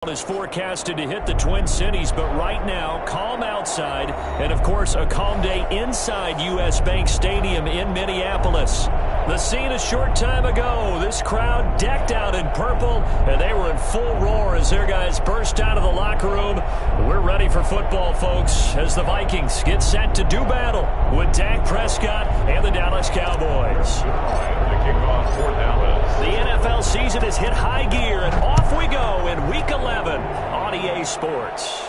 Is forecasted to hit the Twin Cities, but right now, calm outside, and of course, a calm day inside U.S. Bank Stadium in Minneapolis. The scene a short time ago, this crowd decked out in purple, and they were in full roar as their guys burst out of the locker room. We're ready for football, folks, as the Vikings get set to do battle with Dak Prescott and the Dallas Cowboys. The NFL season has hit high gear, and off we go in Week 11 on EA Sports.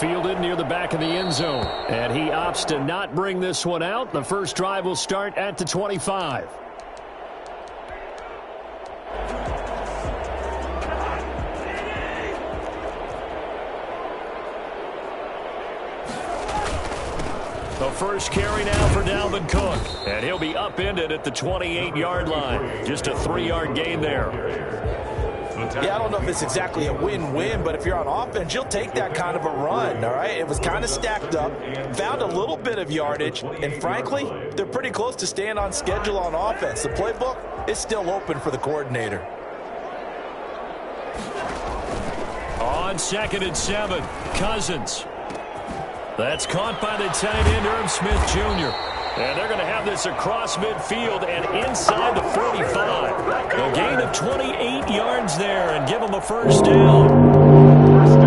Fielded near the back of the end zone, and he opts to not bring this one out. The first drive will start at the 25. The first carry now for Dalvin Cook, and he'll be upended at the 28-yard line. Just a 3-yard gain there. Yeah, I don't know if it's exactly a win-win, but if you're on offense, you'll take that kind of a run, all right? It was kind of stacked up, found a little bit of yardage, and frankly, they're pretty close to staying on schedule on offense. The playbook is still open for the coordinator. On 2nd and 7, Cousins. That's caught by the tight end, Irv Smith Jr. And they're going to have this across midfield and inside the 45. A gain of 28 yards there and give them a first down.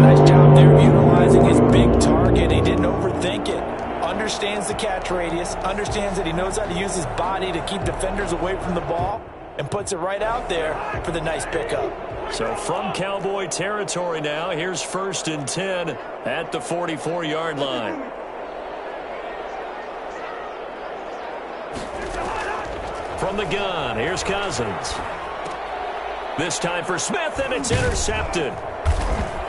Nice job there utilizing his big target. He didn't overthink it. Understands the catch radius. Understands that he knows how to use his body to keep defenders away from the ball. And puts it right out there for the nice pickup. So from Cowboy territory now, here's 1st and 10 at the 44-yard line. From the gun, here's Cousins. This time for Smith, and it's intercepted.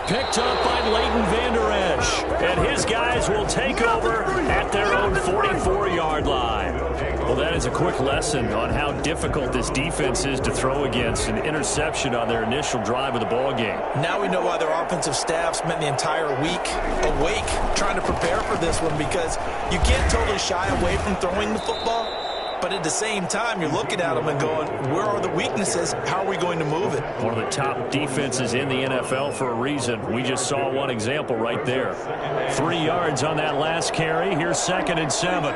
Picked up by Leighton Vander Esch. And his guys will take over at their own 44-yard line. Well, that is a quick lesson on how difficult this defense is to throw against an interception on their initial drive of the ball game. Now we know why their offensive staff spent the entire week awake trying to prepare for this one, because you can't totally shy away from throwing the football. But at the same time, you're looking at them and going, where are the weaknesses? How are we going to move it? One of the top defenses in the NFL for a reason. We just saw one example right there. 3 yards on that last carry. Here's 2nd and 7.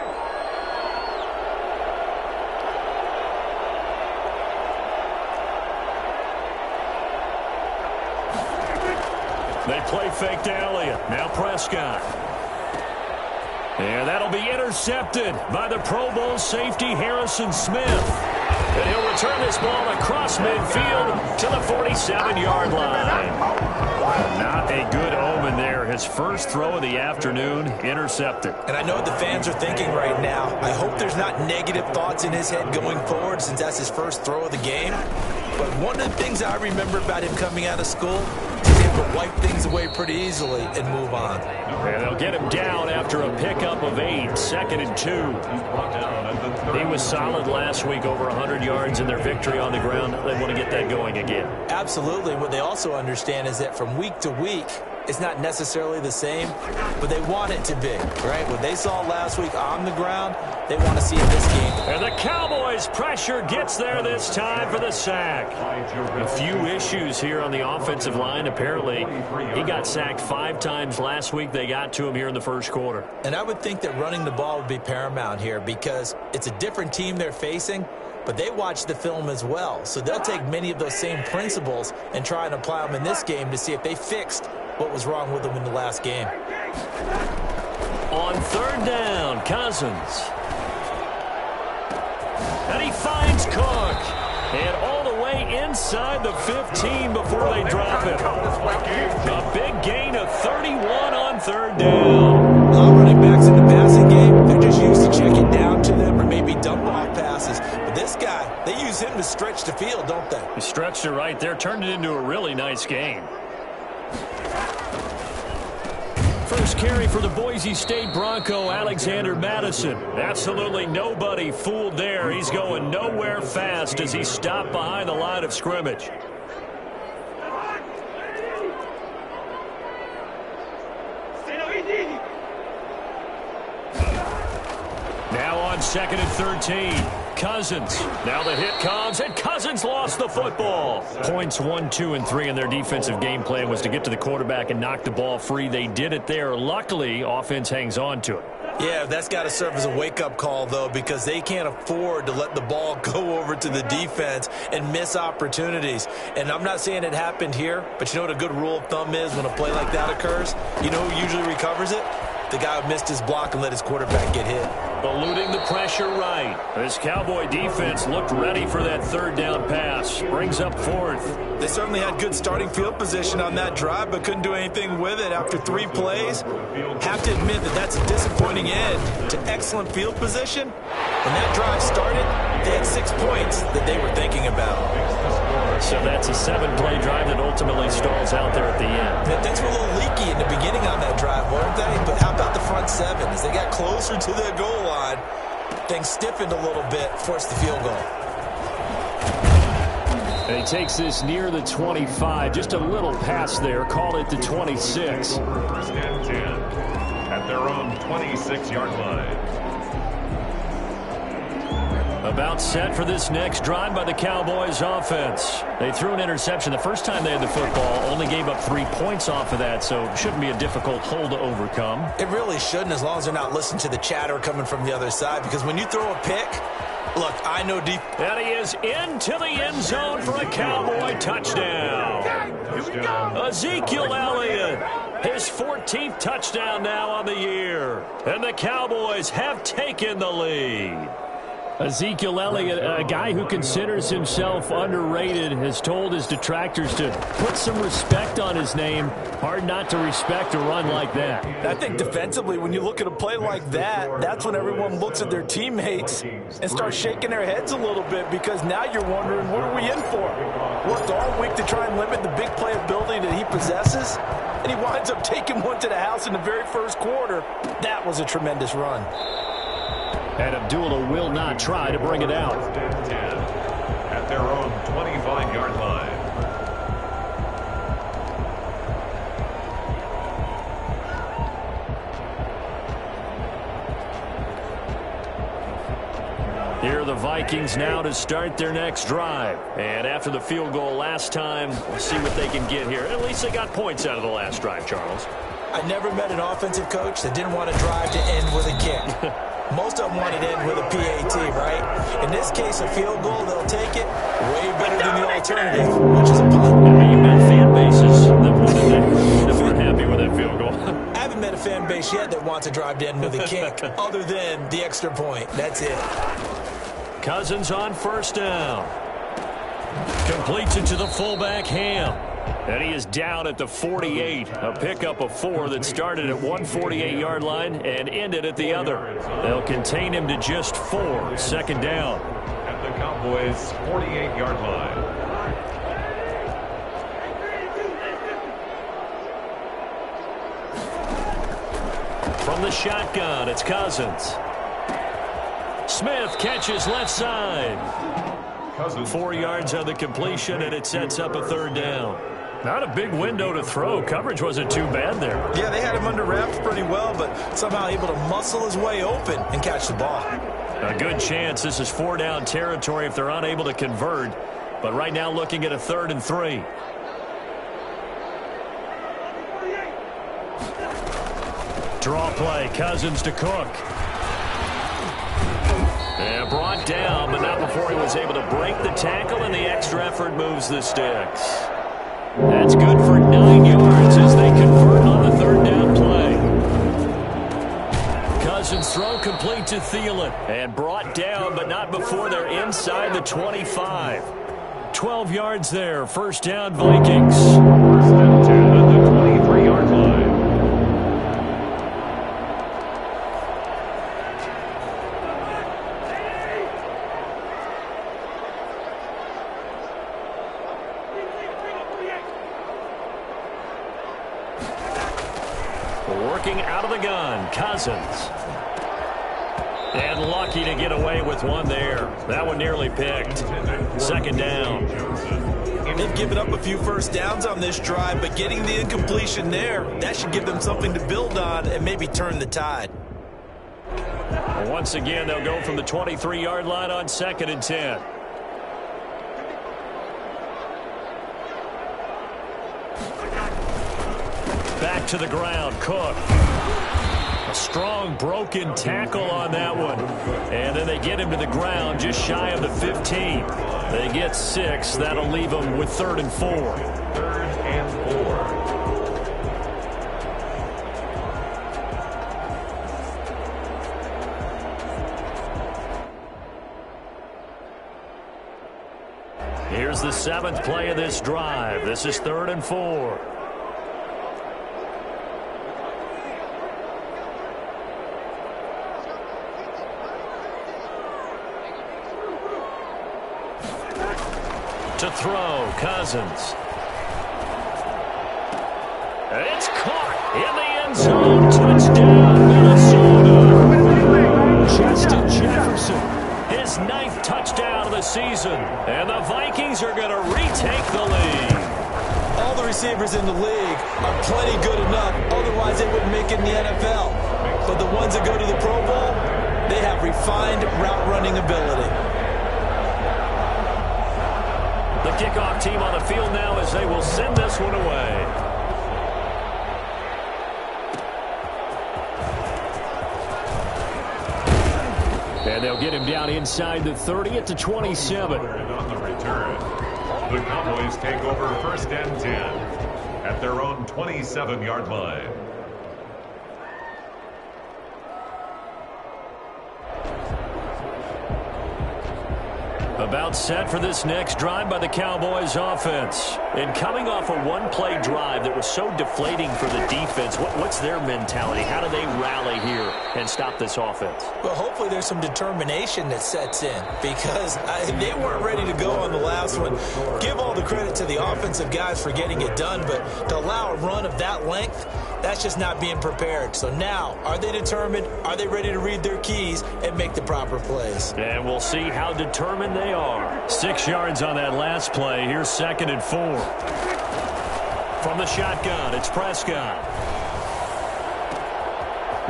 They play fake to Elliott. Now Prescott. And that'll be intercepted by the Pro Bowl safety Harrison Smith. And he'll return this ball across midfield to the 47-yard line. Not a good omen there. His first throw of the afternoon, intercepted. And I know what the fans are thinking right now. I hope there's not negative thoughts in his head going forward, since that's his first throw of the game. But one of the things I remember about him coming out of school is able to wipe things away pretty easily and move on. And they'll get him down after a pickup of 8, 2nd and 2. He was solid last week, over 100 yards in their victory on the ground. They want to get that going again. Absolutely. What they also understand is that from week to week, it's not necessarily the same, but they want it to be, right? What they saw last week on the ground, they want to see in this game. And the Cowboys' pressure gets there this time for the sack. A few issues here on the offensive line. Apparently, he got sacked 5 times last week. They got to him here in the first quarter. And I would think that running the ball would be paramount here, because it's a different team they're facing, but they watch the film as well. So they'll take many of those same principles and try and apply them in this game to see if they fixed what was wrong with them in the last game. On 3rd down, Cousins. And he finds Cook. And all the way inside the 15 before they drop him. A big gain of 31 on 3rd down. A lot of running backs in the passing game, they're just used to check it down to them or maybe dump off passes. But this guy, they use him to stretch the field, don't they? He stretched it right there, turned it into a really nice game. First carry for the Boise State Bronco, Alexander Madison. Absolutely nobody fooled there. He's going nowhere fast as he's stopped behind the line of scrimmage. Now on 2nd and 13. Cousins. Now the hit comes, and Cousins lost the football. Points 1, 2, and 3 in their defensive game plan was to get to the quarterback and knock the ball free. They did it there. Luckily, offense hangs on to it. Yeah, that's got to serve as a wake-up call, though, because they can't afford to let the ball go over to the defense and miss opportunities. And I'm not saying it happened here, but you know what a good rule of thumb is when a play like that occurs? You know who usually recovers it? The guy who missed his block and let his quarterback get hit. Eluding the pressure right. This Cowboy defense looked ready for that third down pass. Brings up fourth. They certainly had good starting field position on that drive, but couldn't do anything with it after 3 plays. Have to admit that that's a disappointing end to excellent field position. When that drive started, they had 6 points that they were thinking about. So that's a 7-play drive that ultimately stalls out there at the end. And things were a little leaky in the beginning on that drive, weren't they? But how about the front 7? As they got closer to their goal line, things stiffened a little bit, forced the field goal. And he takes this near the 25. Just a little pass there. Call it the 26. First and 10 at their own 26-yard line. About set for this next drive by the Cowboys offense. They threw an interception the first time they had the football, only gave up 3 points off of that, so it shouldn't be a difficult hole to overcome. It really shouldn't, as long as they're not listening to the chatter coming from the other side, because when you throw a pick, look, I know deep. And he is into the end zone for a Cowboy touchdown. Ezekiel Elliott, his 14th touchdown now on the year. And the Cowboys have taken the lead. Ezekiel Elliott, a guy who considers himself underrated, has told his detractors to put some respect on his name. Hard not to respect a run like that. I think defensively, when you look at a play like that, that's when everyone looks at their teammates and starts shaking their heads a little bit, because now you're wondering, what are we in for? Worked all week to try and limit the big play ability that he possesses, and he winds up taking one to the house in the very first quarter. That was a tremendous run. And Abdullah will not try to bring it out. First and 10 at their own 25-yard line. Here are the Vikings now to start their next drive. And after the field goal last time, we'll see what they can get here. At least they got points out of the last drive, Charles. I never met an offensive coach that didn't want to drive to end with a kick. Most of them want to end with a PAT, right? In this case, a field goal, they'll take it way better than the alternative, which is a punt. I mean, you met fan bases that weren't happy with that field goal. I haven't met a fan base yet that wants to drive to end with a kick other than the extra point. That's it. Cousins on first down. Completes it to the fullback, Ham. And he is down at the 48. A pickup of 4 that started at one 48-yard line and ended at the other. They'll contain him to just 4. Second down. At the Cowboys' 48-yard line. From the shotgun, it's Cousins. Smith catches left side. 4 yards on the completion, and it sets up a third down. Not a big window to throw. Coverage wasn't too bad there. Yeah, they had him under wraps pretty well, but somehow able to muscle his way open and catch the ball. A good chance this is 4-down territory if they're unable to convert. But right now looking at a 3rd and 3. Draw play, Cousins to Cook. And brought down, but not before he was able to break the tackle, and the extra effort moves the sticks. That's good for 9 yards as they convert on the 3rd down play. Cousins' throw complete to Thielen. And brought down, but not before they're inside the 25. 12 yards there. First down, Vikings. First and 10 at the 23-yard line. Working out of the gun, Cousins. And lucky to get away with one there. That one nearly picked. Second down. They've given up a few first downs on this drive, but getting the incompletion there, that should give them something to build on and maybe turn the tide. Once again, they'll go from the 23-yard line on 2nd and 10. Back to the ground, Cook. A strong broken tackle on that one. And then they get him to the ground just shy of the 15. They get 6. That'll leave them with 3rd and 4. 3rd and 4. Here's the 7th play of this drive. This is 3rd and 4. To throw, Cousins. It's caught in the end zone. Touchdown, Minnesota. Justin Jefferson, his 9th touchdown of the season. And the Vikings are going to retake the lead. All the receivers in the league are plenty good enough. Otherwise, they wouldn't make it in the NFL. But the ones that go to the Pro Bowl, they have refined route running ability. The kickoff team on the field now as they will send this one away. And they'll get him down inside the 30 at the 27. On the return, the Cowboys take over 1st and 10 at their own 27-yard line. About set for this next drive by the Cowboys offense. And coming off a one-play drive that was so deflating for the defense, what's their mentality? How do they rally here and stop this offense? Well, hopefully there's some determination that sets in because they weren't ready to go on the last one. Give all the credit to the offensive guys for getting it done, but to allow a run of that length, that's just not being prepared. So now, are they determined? Are they ready to read their keys and make the proper plays? And we'll see how determined they are. 6 yards on that last play. Here's 2nd and 4. From the shotgun, it's Prescott.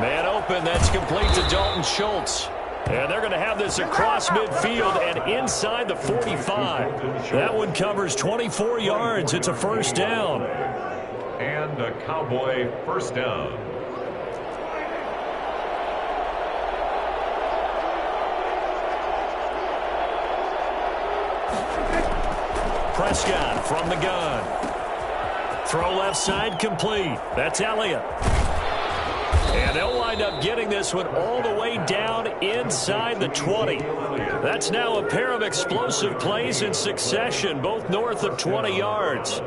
Man open, that's complete to Dalton Schultz. And they're going to have this across midfield and inside the 45. That one covers 24 yards. It's a 1st down. And a Cowboy 1st down. Prescott from the gun. Throw left side complete. That's Elliott. And they'll wind up getting this one all the way down inside the 20. That's now a pair of explosive plays in succession, both north of 20 yards.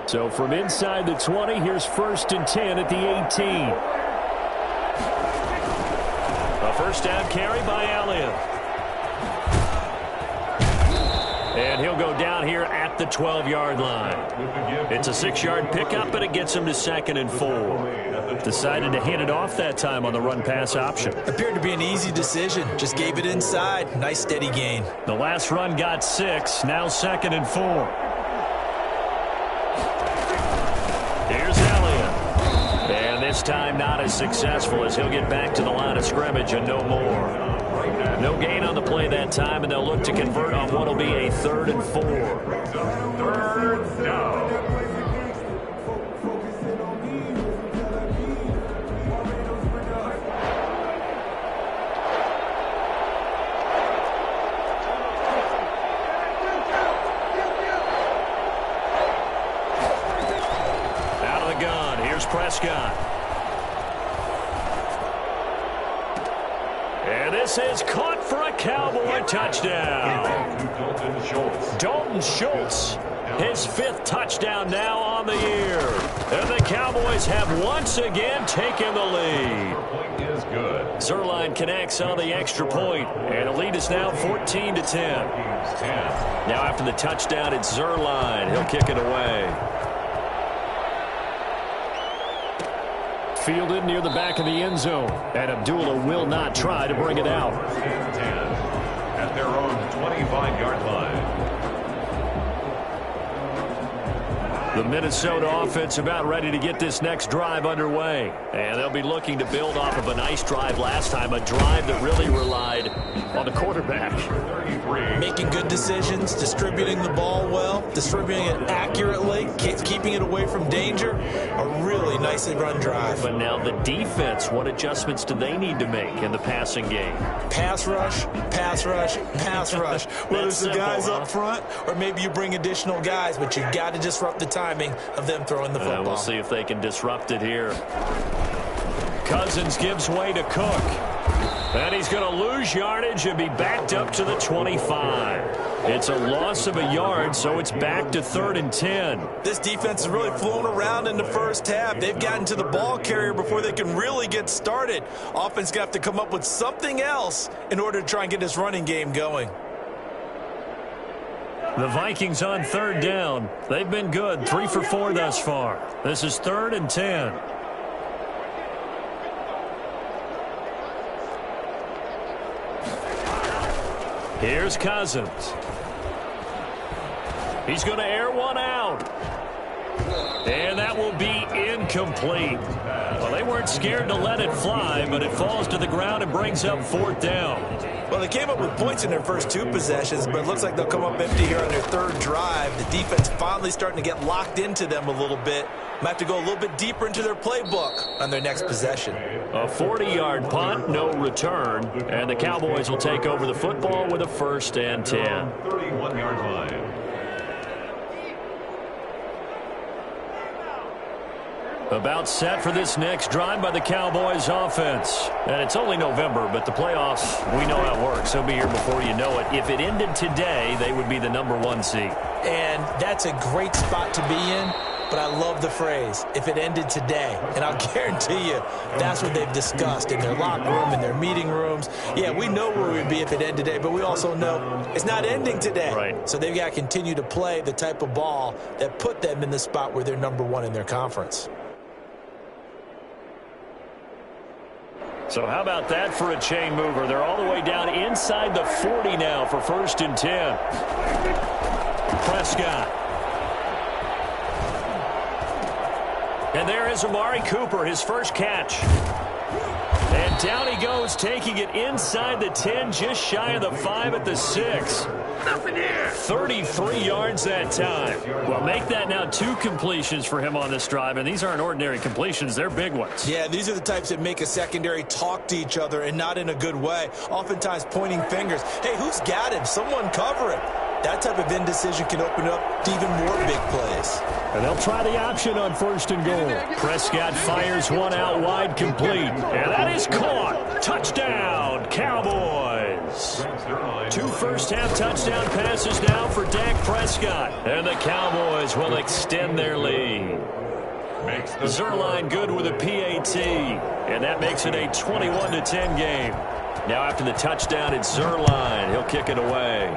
So from inside the 20, here's 1st and 10 at the 18. A 1st down carry by Elliott. And he'll go down here at the 12-yard line. It's a 6-yard pickup, but it gets him to 2nd and 4. Decided to hand it off that time on the run-pass option. Appeared to be an easy decision. Just gave it inside. Nice steady gain. The last run got 6. Now 2nd and 4. Here's Elliott. And this time not as successful as he'll get back to the line of scrimmage and no more. No gain on the play that time, and they'll look to convert on what will be a 3rd and 4. 3rd down. Out of the gun, here's Prescott. And this is caught for a Cowboy touchdown. Dalton Schultz, his 5th touchdown now on the year. And the Cowboys have once again taken the lead. Is good. Zuerlein connects on the extra point, and the lead is now 14-10. Now after the touchdown, it's Zuerlein. He'll kick it away. Fielded near the back of the end zone, and Abdullah will not try to bring it out. 10 at their own 25-yard line. The Minnesota offense about ready to get this next drive underway. And they'll be looking to build off of a nice drive last time, a drive that really relied on the quarterback. Making good decisions, distributing the ball well, distributing it accurately, keeping it away from danger. A really nicely run drive. But now the defense, what adjustments do they need to make in the passing game? Pass rush, pass rush, pass rush. Whether it's the guys up front or maybe you bring additional guys, but you've got to disrupt the timing of them throwing the football. We'll see if they can disrupt it here. Cousins gives way to Cook. And he's going to lose yardage and be backed up to the 25. It's a loss of a yard, so it's back to 3rd and 10. This defense has really flown around in the first half. They've gotten to the ball carrier before they can really get started. Offense going to have to come up with something else in order to try and get this running game going. The Vikings on 3rd down. They've been good, 3 for 4 thus far. This is 3rd and 10. Here's Cousins. He's going to air one out. And that will be incomplete. Well, they weren't scared to let it fly, but it falls to the ground and brings up 4th down. Well, they came up with points in their first 2 possessions, but it looks like they'll come up empty here on their 3rd drive. The defense finally starting to get locked into them a little bit. Might have to go a little bit deeper into their playbook on their next possession. A 40-yard punt, no return, and the Cowboys will take over the football with a 1st and 10. 31-yard line. About set for this next drive by the Cowboys offense. And it's only November, but the playoffs, we know how it works. They'll be here before you know it. If it ended today, they would be the #1 seed. And that's a great spot to be in, but I love the phrase, if it ended today. And I'll guarantee you, that's what they've discussed in their locker room, in their meeting rooms. Yeah, we know where we'd be if it ended today, but we also know it's not ending today. Right. So they've got to continue to play the type of ball that put them in the spot where they're #1 in their conference. So how about that for a chain mover? They're all the way down inside the 40 now for 1st and 10. Prescott. And there is Amari Cooper, his first catch. And down he goes, taking it inside the 10, just shy of the 5 at the 6. 33 yards that time. Well, make that now 2 completions for him on this drive, and these aren't ordinary completions. They're big ones. Yeah, these are the types that make a secondary talk to each other and not in a good way. Oftentimes pointing fingers. Hey, who's got him? Someone cover him. That type of indecision can open up to even more big plays. And they'll try the option on 1st and goal. Prescott fires one out wide, complete. And that is caught. Touchdown, Cowboys. 2 first-half touchdown passes now for Dak Prescott. And the Cowboys will extend their lead. Zerline good with a PAT. And that makes it a 21-10 game. Now after the touchdown, it's Zerline. He'll kick it away.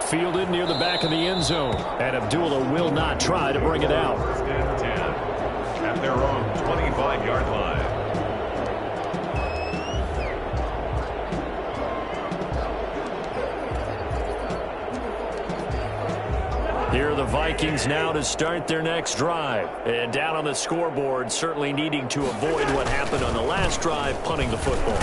Fielded near the back of the end zone. And Abdullah will not try to bring it out. 1st and 10 at their own 25-yard line. Here are the Vikings now to start their next drive. And down on the scoreboard, certainly needing to avoid what happened on the last drive, punting the football.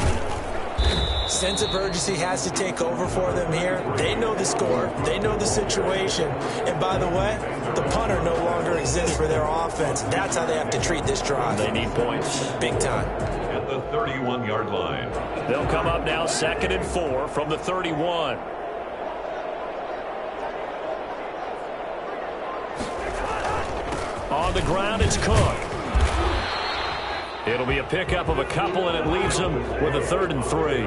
Sense of urgency has to take over for them here. They know the score. They know the situation. And by the way, the punter no longer exists for their offense. That's how they have to treat this drive. They need points. Big time. At the 31-yard line. They'll come up now 2nd and 4 from the 31. On the ground, it's Cook. It'll be a pickup of a couple, and it leaves them with a 3rd and 3.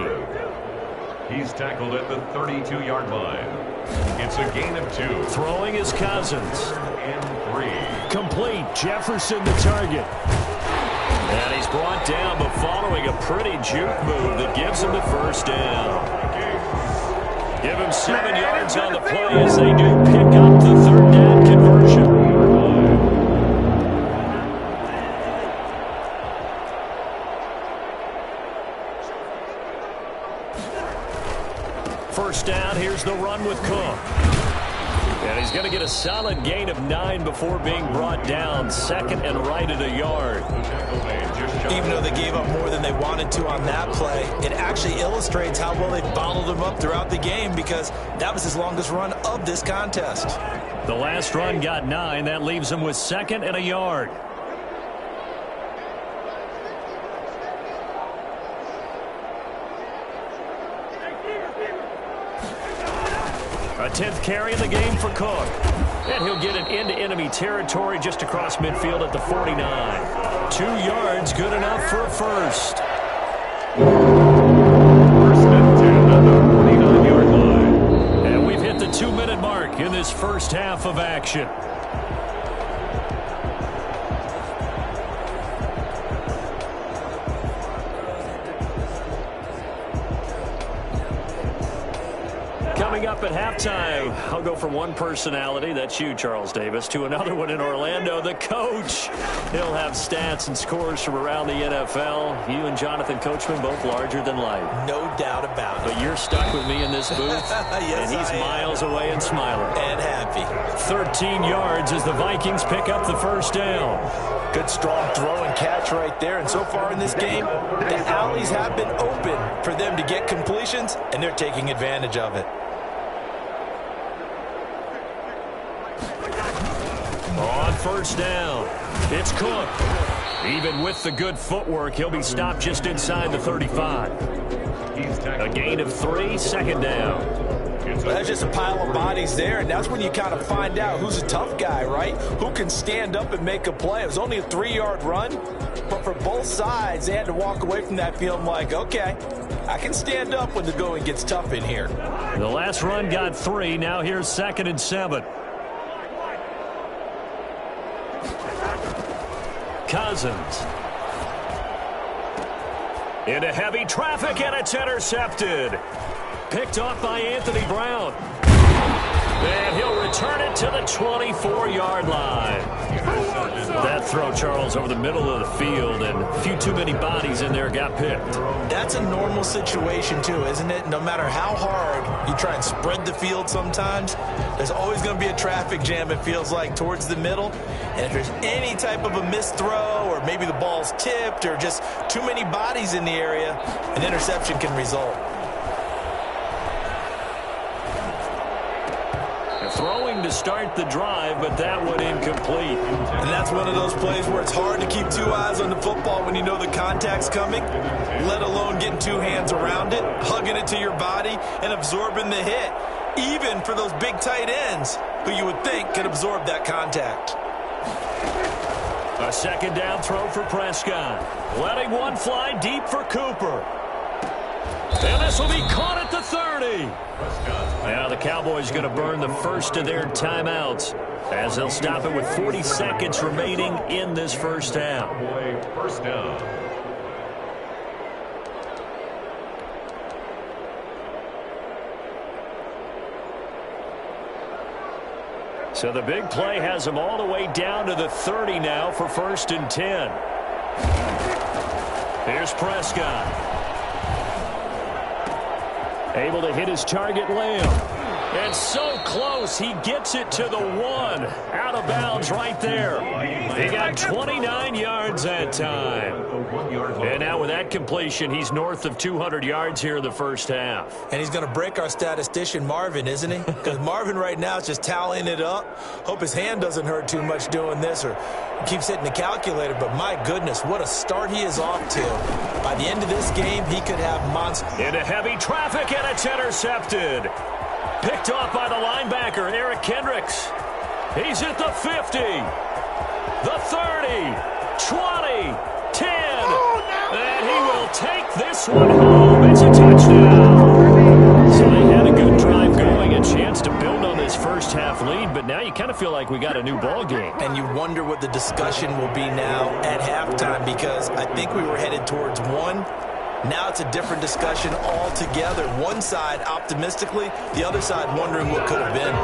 He's tackled at the 32-yard line. It's a gain of 2. Throwing is Cousins. 3rd and 3. Complete. Jefferson the target. And he's brought down, but following a pretty juke move that gives him the 1st down. Give him 7 yards on the play as they do pick up the 3rd down conversion. First down, here's the run with Cook. And he's going to get a of 9 before being brought down. Second and right at a yard. Even though they gave up more than they wanted to on that play, it actually illustrates how well they bottled them up throughout the game, because that was his longest run of this contest. The last run got 9. That leaves him with second and a yard. A 10th carry in the game for Cook. And he'll get it into enemy territory just across midfield at the 49. 2 yards, good enough for a first. First and 10 on the 49-yard line. And we've hit the 2-minute mark in this first half of action. Coming up at halftime, I'll go from one personality, that's you, Charles Davis, to another one in Orlando, the coach. He'll have stats and scores from around the NFL. You and Jonathan Coachman both larger than life. No doubt about it. But you're stuck with me in this booth, Yes, and he's miles away and smiling. And happy. 13 yards as the Vikings pick up the first down. Good strong throw and catch right there. And so far in this game, the alleys have been open for them to get completions, and they're taking advantage of it. On first down, it's Cook. Even with the good footwork, he'll be stopped just inside the 35. A gain of 3, second down. Well, that's just a pile of bodies there, and that's when you kind of find out who's a tough guy, right? Who can stand up and make a play. It was only a 3-yard run, but for both sides, they had to walk away from that field like, okay, I can stand up when the going gets tough in here. The last run got 3. Now here's 2nd and 7. Cousins. Into heavy traffic, and it's intercepted. Picked off by Anthony Brown. And he'll return it to the 24-yard line. That throw, Charles, over the middle of the field, and a few too many bodies in there got picked. That's a normal situation, too, isn't it? No matter how hard you try and spread the field sometimes, there's always going to be a traffic jam, it feels like, towards the middle. And if there's any type of a missed throw, or maybe the ball's tipped, or just too many bodies in the area, an interception can result. Throwing to start the drive, but that one incomplete. And that's one of those plays where it's hard to keep 2 eyes on the football when you know the contact's coming, let alone getting 2 hands around it, hugging it to your body, and absorbing the hit, even for those big tight ends who you would think could absorb that contact. A second down throw for Prescott. Letting one fly deep for Cooper. And this will be caught at the 30. Now the Cowboys going to burn the first of their timeouts as they'll stop it with 40 seconds remaining in this first half. First down. So the big play has them all the way down to the 30 now for 1st and 10. Here's Prescott. Able to hit his target, Lamb. And so close, he gets it to the 1. Out of bounds right there. He got 29 yards that time. And now with that completion, he's north of 200 yards here in the first half. And he's going to break our statistician, Marvin, isn't he? Because Marvin right now is just tallying it up. Hope his hand doesn't hurt too much doing this, or keeps hitting the calculator. But my goodness, what a start he is off to. By the end of this game, he could have monster. Into heavy traffic, and it's intercepted. Picked off by the linebacker, Eric Kendricks. He's at the 50, the 30, 20, 10. And he will take this one home. It's a touchdown. So they had a good drive going, a chance to build on this first half lead, but now you kind of feel like we got a new ball game. And you wonder what the discussion will be now at halftime, because I think we were headed towards 1. Now it's a different discussion altogether. One side optimistically, the other side wondering what could have been.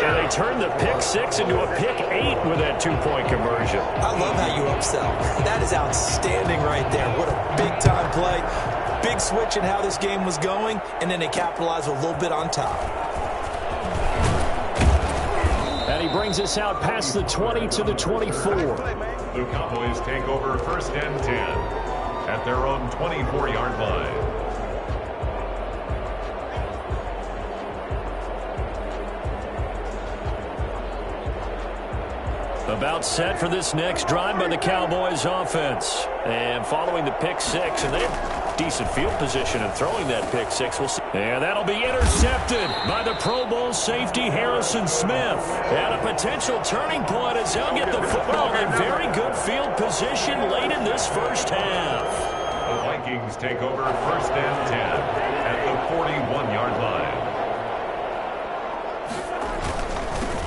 And they turned the pick 6 into a pick 8 with that 2-point conversion. I love how you upsell. That is outstanding right there. What a big-time play. Big switch in how this game was going, and then they capitalized a little bit on top. brings us out past the 20 to the 24. The Cowboys take over 1st and 10 at their own 24-yard line. About set for this next drive by the Cowboys offense. And following the pick six, and they have decent field position in throwing that pick six. We'll see. And that'll be intercepted by the Pro Bowl safety Harrison Smith. And a potential turning point as they'll get the football in very good field position late in this first half. The Vikings take over 1st and 10 at the 41-yard line.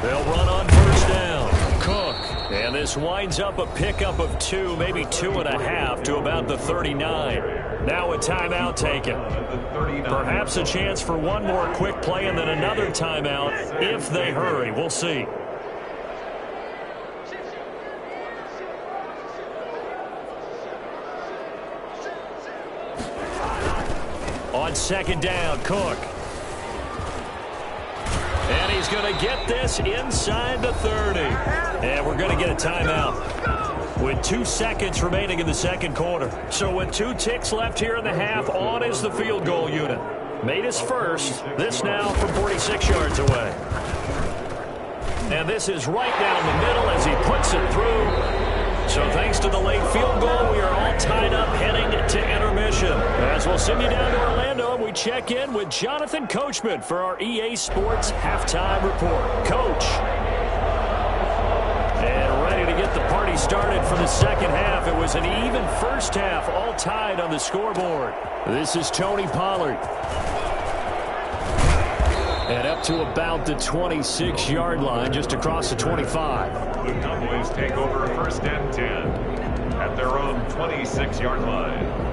They'll run on first down. Cook. And this winds up a pickup of 2, maybe 2.5 to about the 39. Now a timeout taken. Perhaps a chance for one more quick play and then another timeout if they hurry. We'll see. On second down, Cook. And he's going to get this inside the 30. And we're going to get a timeout with 2 seconds remaining in the second quarter. So with 2 ticks left here in the half, on is the field goal unit. Made his first. This now from 46 yards away. And this is right down the middle as he puts it through. So thanks to the late field goal, we are all tied up heading to intermission. As we'll send you down to Orlando, we check in with Jonathan Coachman for our EA Sports Halftime Report. Coach. And ready to get the party started for the second half. It was an even first half, all tied on the scoreboard. This is Tony Pollard. And up to about the 26-yard line, just across the 25. The Cowboys take over 1st and 10 at their own 26-yard line.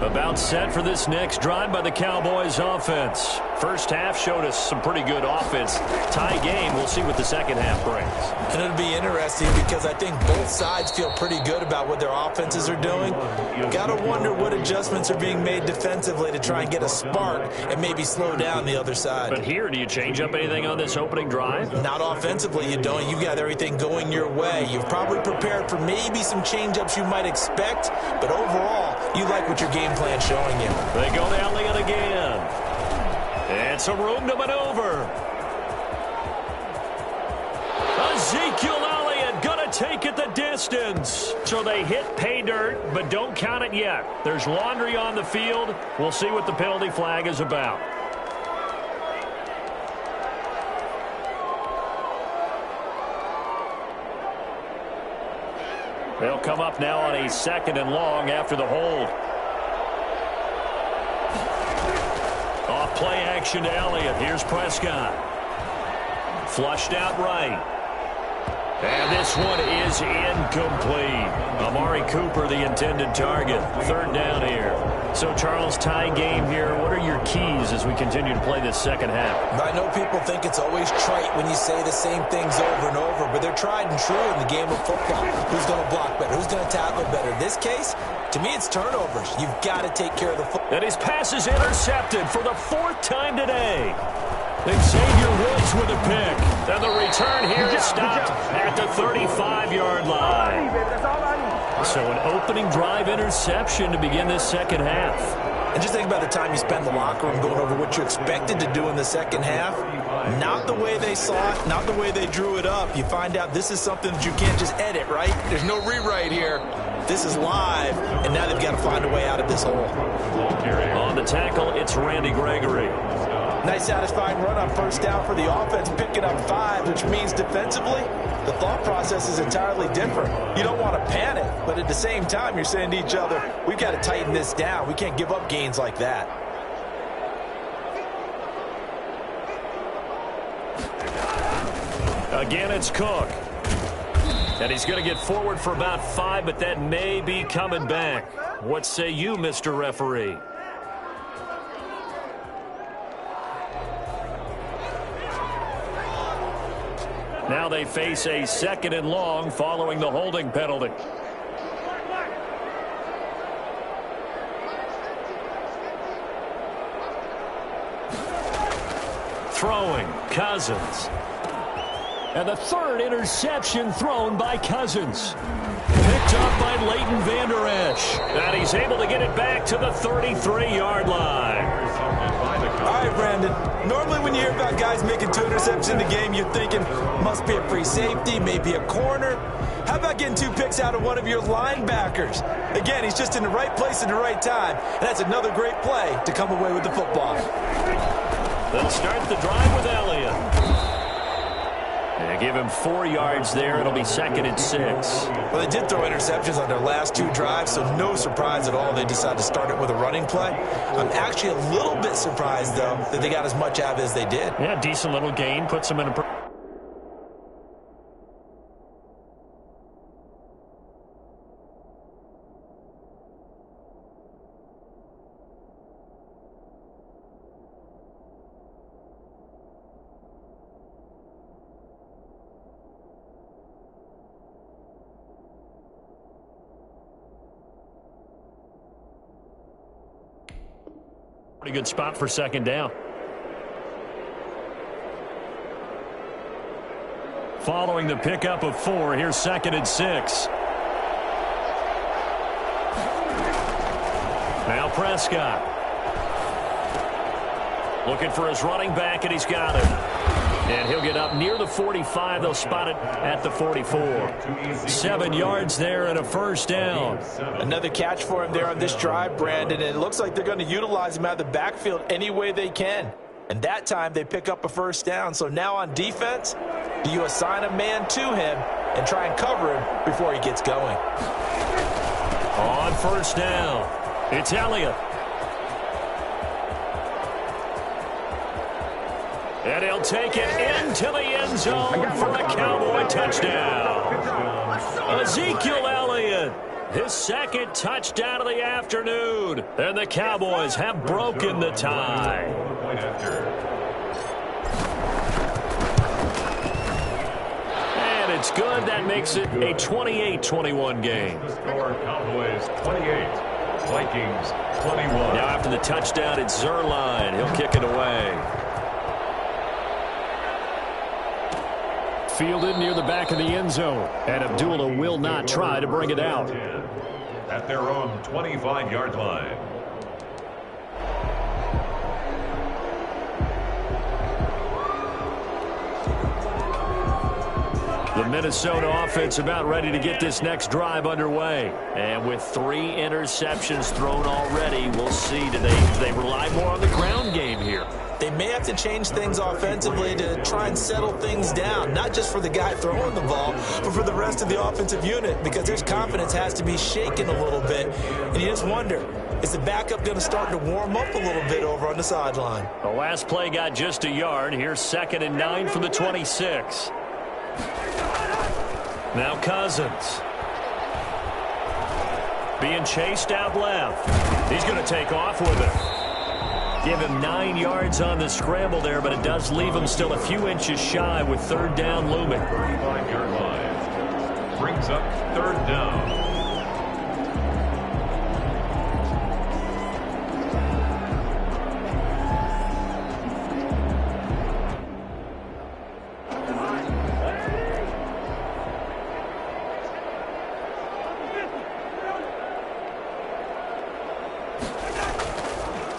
About set for this next drive by the Cowboys offense. First half showed us some pretty good offense. Tie game. We'll see what the second half brings. And it'll be interesting because I think both sides feel pretty good about what their offenses are doing. Got to wonder what adjustments are being made defensively to try and get a spark and maybe slow down the other side. But here, do you change up anything on this opening drive? Not offensively, you don't. You've got everything going your way. You've probably prepared for maybe some change-ups you might expect, but overall, you like what your game plan's showing you. They go to Elliott again. And some room to maneuver. Ezekiel Elliott going to take it the distance. So they hit pay dirt, but don't count it yet. There's laundry on the field. We'll see what the penalty flag is about. They'll come up now on a 2nd and long after the hold. Off play action to Elliott. Here's Prescott. Flushed out right. And this one is incomplete. Amari Cooper, the intended target. 3rd down here. So, Charles, tie game here. What are your keys as we continue to play this second half? I know people think it's always trite when you say the same things over and over, but they're tried and true in the game of football. Who's going to block better? Who's going to tackle better? In this case, to me, it's turnovers. You've got to take care of the football. And his pass is intercepted for the 4th time today. Xavier Woods with a pick. And the return here is stopped at the 35-yard line. So an opening drive interception to begin this second half. And just think about the time you spent in the locker room going over what you expected to do in the second half. Not the way they saw it, not the way they drew it up. You find out this is something that you can't just edit, right? There's no rewrite here. This is live, and now they've got to find a way out of this hole. On the tackle, it's Randy Gregory. Nice satisfying run on first down for the offense, picking up 5, which means defensively, the thought process is entirely different. You don't want to panic, but at the same time, you're saying to each other, we've got to tighten this down. We can't give up gains like that. Again, it's Cook. And he's going to get forward for about 5, but that may be coming back. What say you, Mr. Referee? Now they face a 2nd and long following the holding penalty. Throwing, Cousins. And the third interception thrown by Cousins. Picked up by Leighton Vander Esch. And he's able to get it back to the 33-yard line. All right, Brandon. Normally when you hear about guys making 2 interceptions in the game, you're thinking must be a free safety, maybe a corner. How about getting 2 picks out of one of your linebackers? Again, he's just in the right place at the right time. And that's another great play to come away with the football. They'll start the drive with Elliott. They give him 4 yards there. It'll be 2nd and 6. Well, they did throw interceptions on their last 2 drives, so no surprise at all they decided to start it with a running play. I'm actually a little bit surprised, though, that they got as much out of it as they did. Yeah, decent little gain. Puts them in a... Pretty good spot for 2nd down. Following the pickup of 4, here's 2nd and 6. Now Prescott. Looking for his running back, and he's got him. And he'll get up near the 45. They'll spot it at the 44. 7 yards there and a 1st down. Another catch for him there on this drive, Brandon. And it looks like they're going to utilize him out of the backfield any way they can. And that time they pick up a 1st down. So now on defense, do you assign a man to him and try and cover him before he gets going? On 1st down, it's Elliott. And he'll take it into the end zone for a Cowboy touchdown. Ezekiel Elliott, his 2nd touchdown of the afternoon. And the Cowboys have broken the tie. And it's good. That makes it a 28-21 game. Score Cowboys 28, Vikings 21. Now after the touchdown, it's Zerline. He'll kick it away. Fielded near the back of the end zone. And Abdullah will not try to bring it out. At their own 25-yard line. The Minnesota offense about ready to get this next drive underway. And with 3 interceptions thrown already, we'll see. Do they rely more on the ground game here? They may have to change things offensively to try and settle things down, not just for the guy throwing the ball, but for the rest of the offensive unit, because his confidence has to be shaken a little bit. And you just wonder, is the backup going to start to warm up a little bit over on the sideline? The last play got just a yard. Here's 2nd and 9 from the 26. Now Cousins. Being chased out left. He's going to take off with it. Give him 9 yards on the scramble there, but it does leave him still a few inches shy with 3rd down looming. 35-yard line. Brings up 3rd down.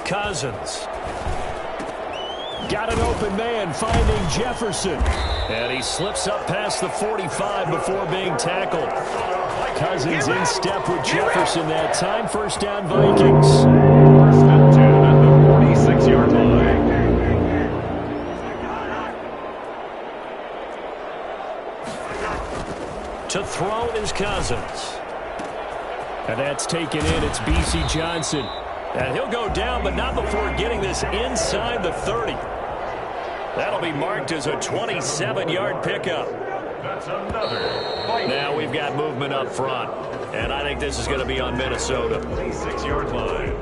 Cousins. Got an open man finding Jefferson. And he slips up past the 45 before being tackled. Cousins in step with Jefferson that time. 1st down Vikings. 1st and 10 at the 46-yard line. To throw is Cousins. And that's taken in. It's B.C. Johnson. And he'll go down, but not before getting this inside the 30. That'll be marked as a 27-yard pickup. That's another. Now we've got movement up front. And I think this is going to be on Minnesota. 6-yard line.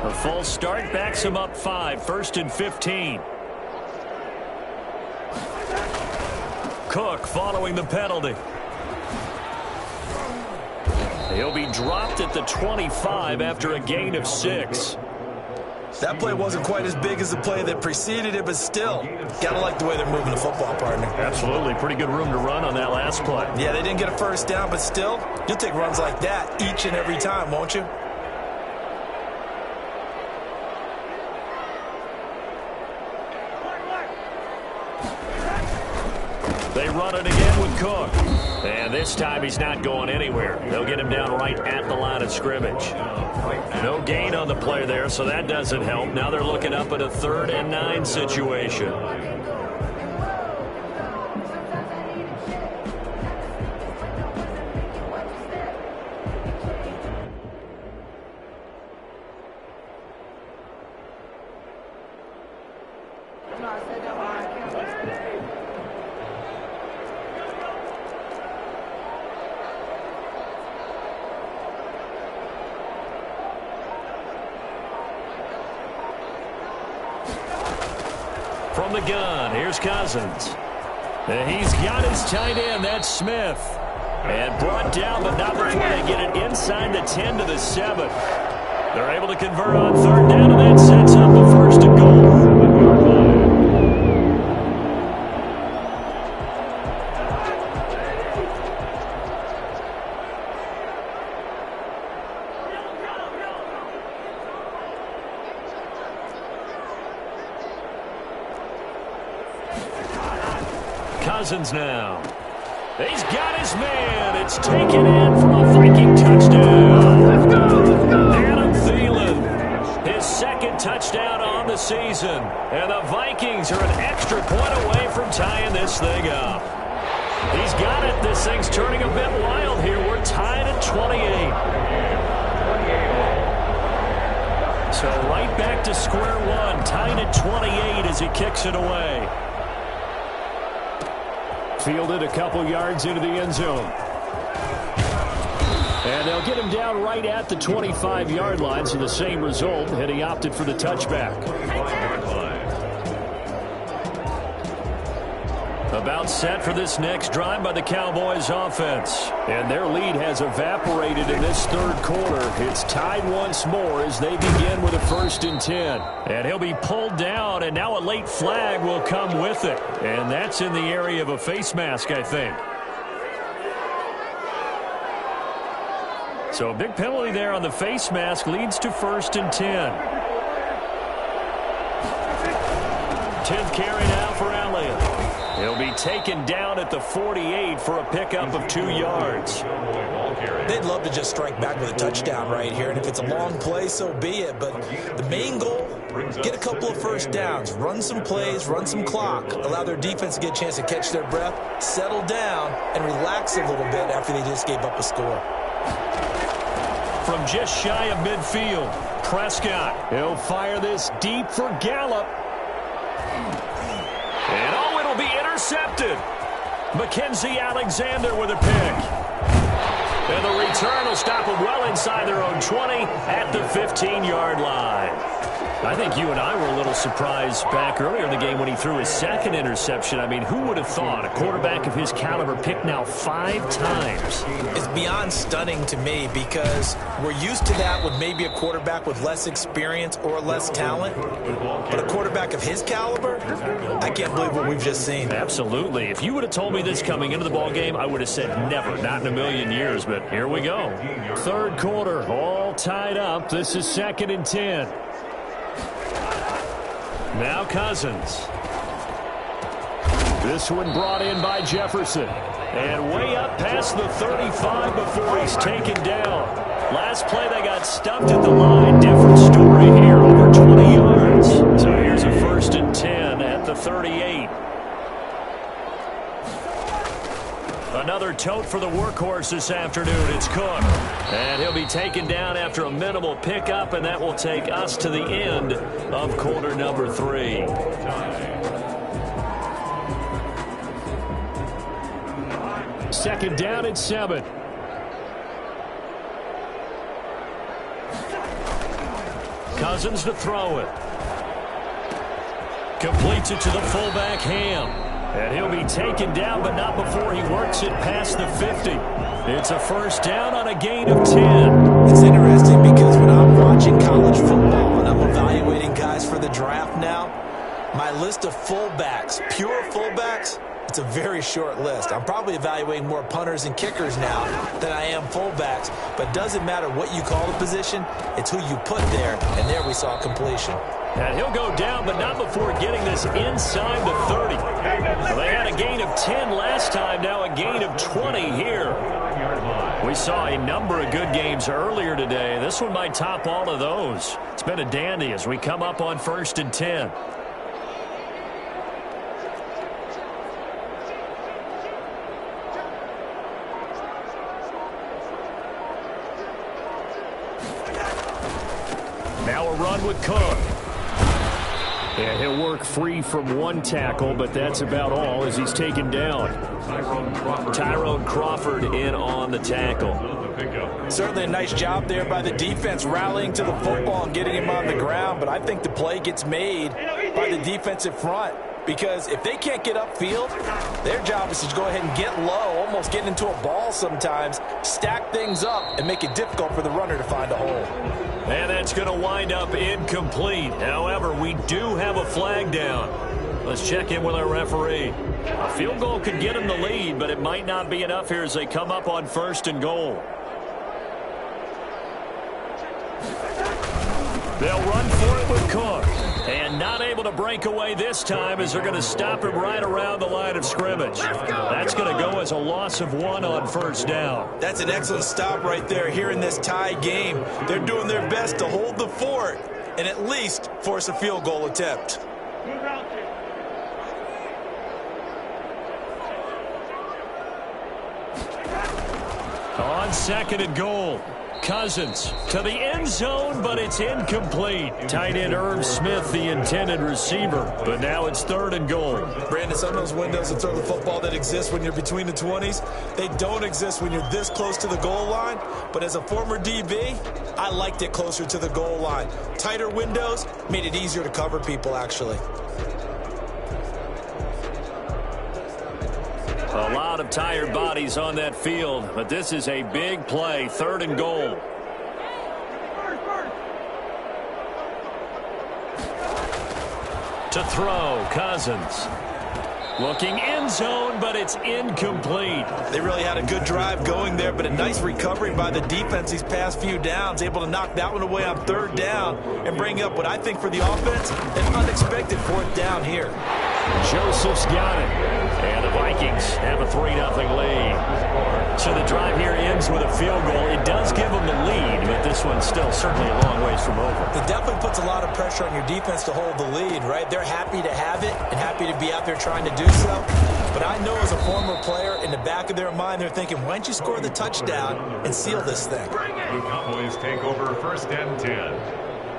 A false start backs him up 5. 1st and 15. Cook following the penalty. He'll be dropped at the 25 after a gain of 6. That play wasn't quite as big as the play that preceded it, but still, gotta like the way they're moving the football, partner. Absolutely. Pretty good room to run on that last play. Yeah, they didn't get a first down, but still, you'll take runs like that each and every time, won't you? They run it again with Cook. And this time he's not going anywhere. They'll get him down right at the line of scrimmage. No gain on the play there, so that doesn't help. Now they're looking up at a 3rd and 9 situation. From the gun, here's Cousins. And he's got his tight end, that's Smith. And brought down, but not before they get it inside the 10 to the 7. They're able to convert on 3rd down, and that sets up the 1st and goal. Cousins now. He's got his man. It's taken in for a Viking touchdown. Let's go. Adam Thielen, his 2nd touchdown on the season. And the Vikings are an extra point away from tying this thing up. He's got it. This thing's turning a bit wild here. We're tied at 28. So right back to square one. Tied at 28 as he kicks it away. Fielded a couple yards into the end zone. And they'll get him down right at the 25-yard line, so the same result, and he opted for the touchback. About set for this next drive by the Cowboys offense. And their lead has evaporated in this 3rd quarter. It's tied once more as they begin with a 1st and 10. And he'll be pulled down, and now a late flag will come with it. And that's in the area of a face mask, I think. So a big penalty there on the face mask leads to 1st and 10. 10th carry now for Elliott. He'll be taken down at the 48 for a pickup of 2 yards. They'd love to just strike back with a touchdown right here, and if it's a long play, so be it. But the main goal, get a couple of 1st downs, run some plays, run some clock, allow their defense to get a chance to catch their breath, settle down, and relax a little bit after they just gave up a score. From just shy of midfield, Prescott. He'll fire this deep for Gallup. And oh, it'll be intercepted. Mackenzie Alexander with a pick. And the return will stop them well inside their own 20 at the 15-yard line. I think you and I were a little surprised back earlier in the game when he threw his 2nd interception. I mean, who would have thought a quarterback of his caliber picked now 5 times? It's beyond stunning to me because we're used to that with maybe a quarterback with less experience or less talent. But a quarterback of his caliber, I can't believe what we've just seen. Absolutely. If you would have told me this coming into the ballgame, I would have said never, not in a million years. But here we go. 3rd quarter, all tied up. This is 2nd and 10. Now Cousins. This one brought in by Jefferson. And way up past the 35 before he's taken down. Last play they got stuffed at the line. Different story here, over 20 yards. So here's a 1st and 10 at the 38. Another tote for the workhorse this afternoon. It's Cook. And he'll be taken down after a minimal pickup, and that will take us to the end of quarter number 3. Second down at 7. Cousins to throw it. Completes it to the fullback, Ham. And he'll be taken down, but not before he works it past the 50. It's a 1st down on a gain of 10. It's interesting because when I'm watching college football and I'm evaluating half now. My list of fullbacks, pure fullbacks, it's a very short list. I'm probably evaluating more punters and kickers now than I am fullbacks, but it doesn't matter what you call the position, it's who you put there, and there we saw completion. And he'll go down, but not before getting this inside the 30. They had a gain of 10 last time, now a gain of 20 here. We saw a number of good games earlier today. This one might top all of those. It's been a dandy as we come up on 1st and 10. Now a run with Cook. And he'll work free from one tackle, but that's about all as he's taken down. Tyrone Crawford in on the tackle. Certainly a nice job there by the defense rallying to the football and getting him on the ground, but I think the play gets made by the defensive front. Because if they can't get upfield, their job is to go ahead and get low, almost get into a ball sometimes, stack things up, and make it difficult for the runner to find a hole. And that's going to wind up incomplete. However, we do have a flag down. Let's check in with our referee. A field goal could get them the lead, but it might not be enough here as they come up on 1st and goal. They'll run for it with Cook. And not able to break away this time as they're going to stop him right around the line of scrimmage. That's going to go as a loss of 1 on 1st down. That's an excellent stop right there here in this tie game. They're doing their best to hold the fort and at least force a field goal attempt. On 2nd and goal. Cousins to the end zone, but it's incomplete. Tight end Irv Smith, the intended receiver. But now it's 3rd and goal. Brandon, some of those windows to throw the football that exist when you're between the 20s, they don't exist when you're this close to the goal line. But as a former DB, I liked it closer to the goal line. Tighter windows made it easier to cover people, actually. A lot of tired bodies on that field, but this is a big play, 3rd and goal. To throw, Cousins. Looking end zone, but it's incomplete. They really had a good drive going there, but a nice recovery by the defense these past few downs, able to knock that one away on 3rd down and bring up what I think for the offense, an unexpected 4th down here. Joseph's got it. And the Vikings have a 3-0 lead. So the drive here ends with a field goal. It does give them the lead, but this one's still certainly a long ways from over. It definitely puts a lot of pressure on your defense to hold the lead, right? They're happy to have it and happy to be out there trying to do so. But I know as a former player, in the back of their mind, they're thinking, why don't you score the touchdown and seal this thing? The Cowboys take over 1st and 10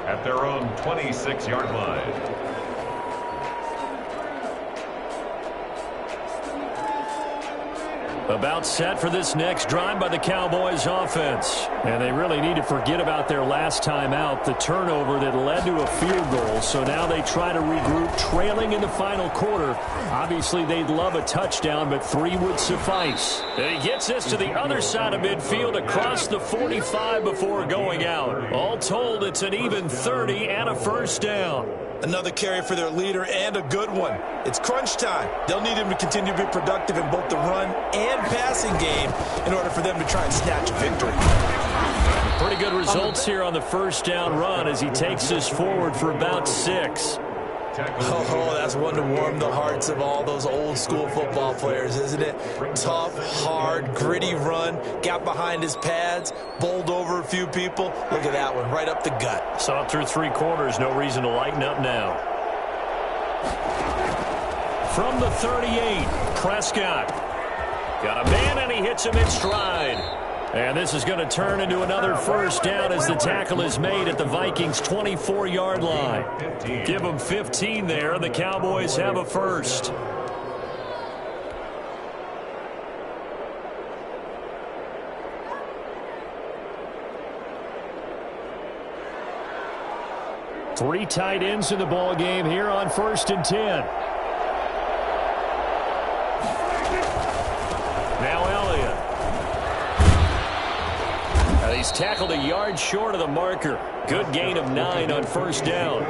at their own 26-yard line. About set for this next drive by the Cowboys offense. And they really need to forget about their last time out, the turnover that led to a field goal. So now they try to regroup, trailing in the final quarter. Obviously, they'd love a touchdown, but 3 would suffice. And he gets this to the other side of midfield across the 45 before going out. All told, it's an even 30 and a 1st down. Another carry for their leader and a good one. It's crunch time. They'll need him to continue to be productive in both the run and passing game in order for them to try and snatch a victory. Pretty good results here on the 1st down run as he takes this forward for about 6. Oh, that's one to warm the hearts of all those old school football players, isn't it? Tough, hard, gritty run, got behind his pads, bowled over a few people. Look at that one, right up the gut. Saw it through 3 quarters, no reason to lighten up now. From the 38, Prescott. Got a man and he hits him in stride. And this is going to turn into another 1st down as the tackle is made at the Vikings' 24-yard line. Give them 15 there, and the Cowboys have a 1st. Three tight ends in the ball game here on 1st and 10. Now Elliott. He's tackled a yard short of the marker. Good gain of 9 on 1st down.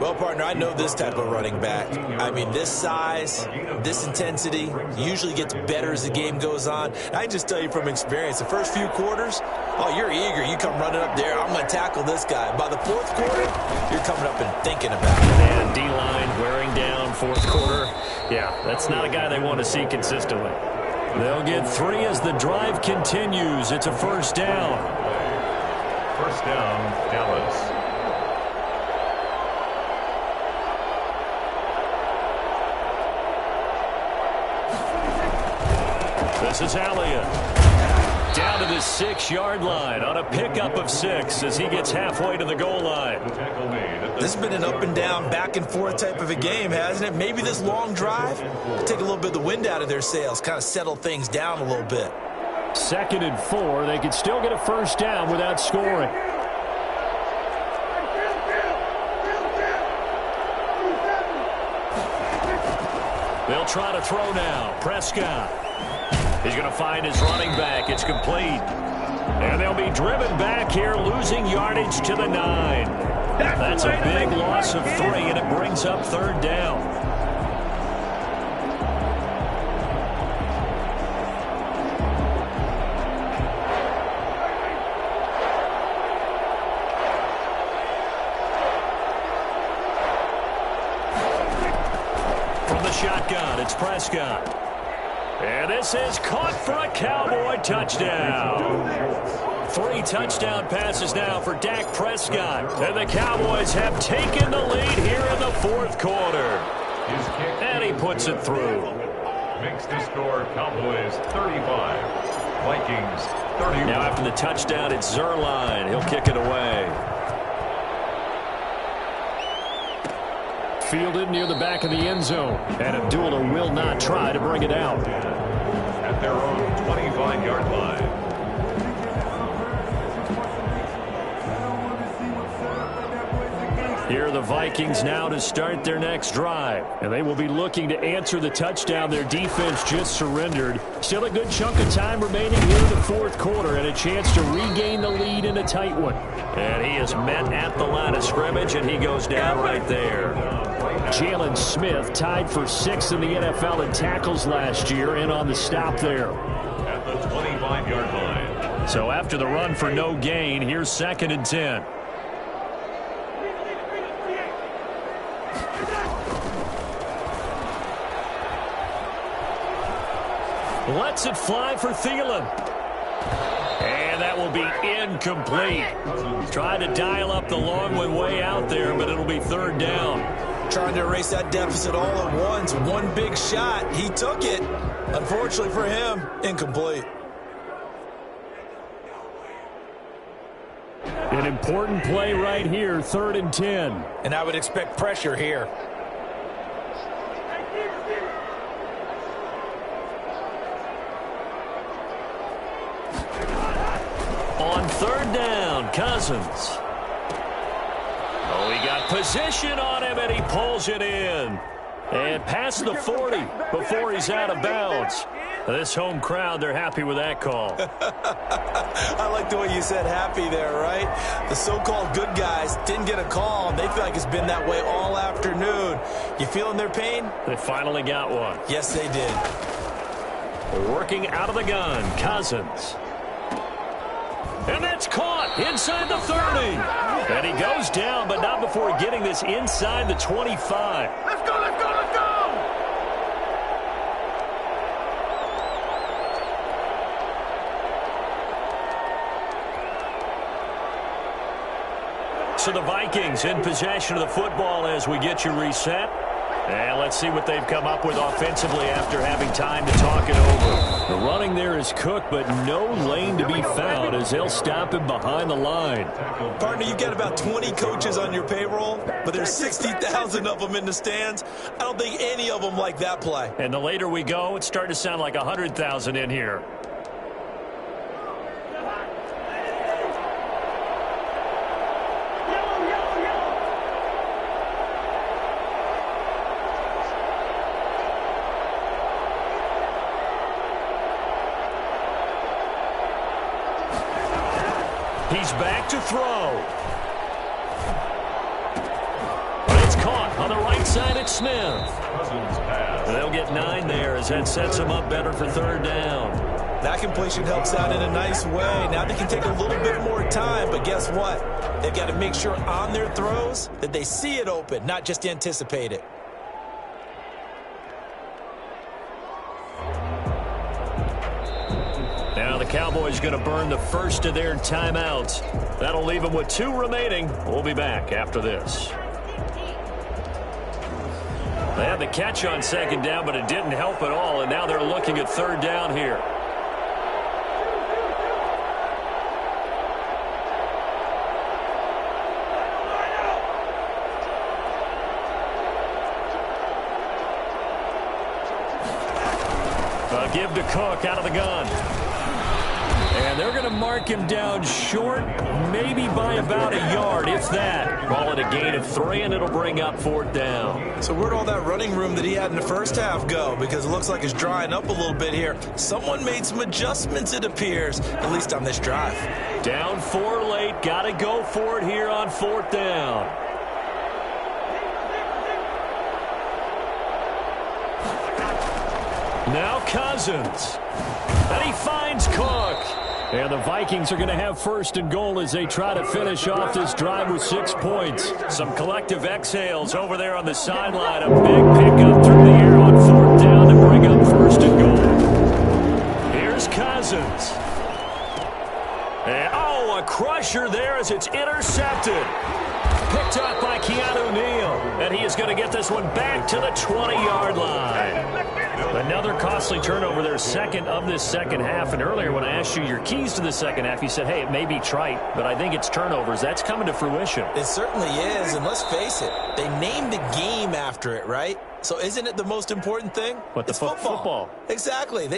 Well, partner, I know this type of running back. I mean, this size, this intensity usually gets better as the game goes on. I can just tell you from experience, the first few quarters, oh, you're eager. You come running up there, I'm going to tackle this guy. By the fourth quarter, you're coming up and thinking about it. And D-line wearing down fourth quarter. Yeah, that's not a guy they want to see consistently. They'll get 3 as the drive continues. It's a first down. First down, Dallas. This is Elliott. Down to the 6-yard line on a pickup of 6 as he gets halfway to the goal line. This has been an up and down, back and forth type of a game, hasn't it? Maybe this long drive take a little bit of the wind out of their sails, kind of settle things down a little bit. 2nd and 4. They could still get a first down without scoring. They'll try to throw now. Prescott. He's going to find his running back. It's complete. And they'll be driven back here, losing yardage to the 9. That's a big loss of 3, and it brings up 3rd down. From the shotgun, it's Prescott. And this is caught for a Cowboy touchdown. 3 touchdown passes now for Dak Prescott. And the Cowboys have taken the lead here in the 4th quarter. And he puts it through. Makes the score Cowboys 35, Vikings 31. Now after the touchdown, it's Zerline. He'll kick it away. Fielded near the back of the end zone. And Abdullah will not try to bring it out. At their own 25-yard line. Here are the Vikings now to start their next drive. And they will be looking to answer the touchdown their defense just surrendered. Still a good chunk of time remaining here in the 4th quarter and a chance to regain the lead in a tight one. And he is met at the line of scrimmage, and he goes down right there. Jalen Smith tied for 6th in the NFL in tackles last year and on the stop there. At the 25-yard line. So after the run for no gain, here's 2nd and 10. Lets it fly for Thielen. And that will be incomplete. Trying to dial up the long one way out there, but it'll be 3rd down. Trying to erase that deficit all at once. One big shot. He took it. Unfortunately for him, incomplete. An important play right here, 3rd and 10. And I would expect pressure here. On 3rd down, Cousins. Oh, he got position on him, and he pulls it in. And past the 40 before he's out of bounds. This home crowd, they're happy with that call. I like the way you said happy there, right? The so-called good guys didn't get a call, and they feel like it's been that way all afternoon. You feeling their pain? They finally got one. Yes, they did. Working out of the gun, Cousins. And that's caught inside the 30. And he goes down, but not before getting this inside the 25. Let's go, let's go, let's go! So the Vikings in possession of the football as we get you reset. And let's see what they've come up with offensively after having time to talk it over. The running there is cooked, but no lane to be found as they'll stop him behind the line. Partner, you've got about 20 coaches on your payroll, but there's 60,000 of them in the stands. I don't think any of them like that play. And the later we go, it's starting to sound like 100,000 in here. He's back to throw. It's right side, it's Smith. Cousins pass. They'll get 9 there as that sets them up better for third down. That completion helps out in a nice way. Now they can take a little bit more time, but guess what? They've got to make sure on their throws that they see it open, not just anticipate it. Now the Cowboys going to burn the first of their timeouts. That'll leave them with 2 remaining. We'll be back after this. They had the catch on second down, but it didn't help at all, and now they're looking at third down here. Give to Cook out of the gun. And they're going to mark him down short, maybe by about a yard, if that. Call it a gain of 3, and it'll bring up fourth down. So where'd all that running room that he had in the first half go? Because it looks like it's drying up a little bit here. Someone made some adjustments, it appears, at least on this drive. Down 4 late. Got to go for it here on fourth down. Now Cousins. And he finds Cook. And the Vikings are going to have first and goal as they try to finish off this drive with 6 points. Some collective exhales over there on the sideline. A big pickup through the air on fourth down to bring up first and goal. Here's Cousins. And, oh, a crusher there as it's intercepted. Picked up by Keanu Neal. And he is going to get this one back to the 20-yard line. Another costly turnover there, second of this second half. And earlier when I asked you your keys to the second half, you said, hey, it may be trite, but I think it's turnovers. That's coming to fruition. It certainly is, and let's face it, they named the game after it, right? So isn't it the most important thing? What, the football? Exactly.